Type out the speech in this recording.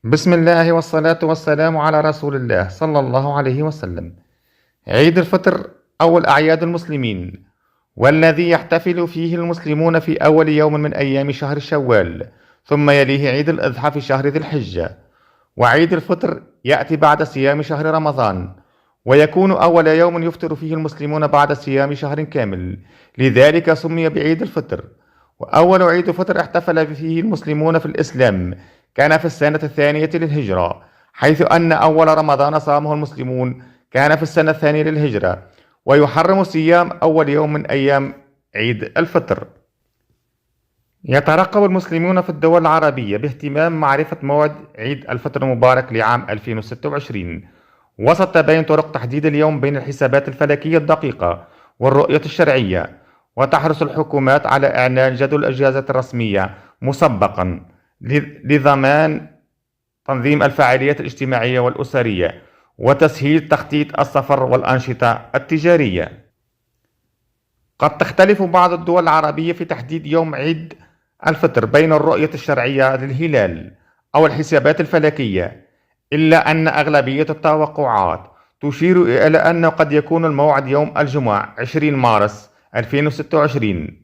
بسم الله والصلاة والسلام على رسول الله صلى الله عليه وسلم. عيد الفطر أول أعياد المسلمين، والذي يحتفل فيه المسلمون في أول يوم من أيام شهر شوال، ثم يليه عيد الأضحى في شهر ذي الحجة. وعيد الفطر يأتي بعد صيام شهر رمضان، ويكون أول يوم يفطر فيه المسلمون بعد صيام شهر كامل، لذلك سمي بعيد الفطر. وأول عيد فطر احتفل فيه المسلمون في الإسلام كان في السنة الثانية للهجرة، حيث أن أول رمضان صامه المسلمون كان في السنة الثانية للهجرة، ويحرم صيام أول يوم من أيام عيد الفطر. يترقب المسلمون في الدول العربية باهتمام معرفة موعد عيد الفطر المبارك لعام 2026، وسط تباين طرق تحديد اليوم بين الحسابات الفلكية الدقيقة والرؤية الشرعية. وتحرص الحكومات على إعلان جدول الأجازة الرسمية مسبقا لضمان تنظيم الفعاليات الاجتماعية والأسرية، وتسهيل تخطيط السفر والأنشطة التجارية. قد تختلف بعض الدول العربية في تحديد يوم عيد الفطر بين الرؤية الشرعية للهلال أو الحسابات الفلكية، إلا أن أغلبية التوقعات تشير إلى أنه قد يكون الموعد يوم الجمعة 20 مارس 2026،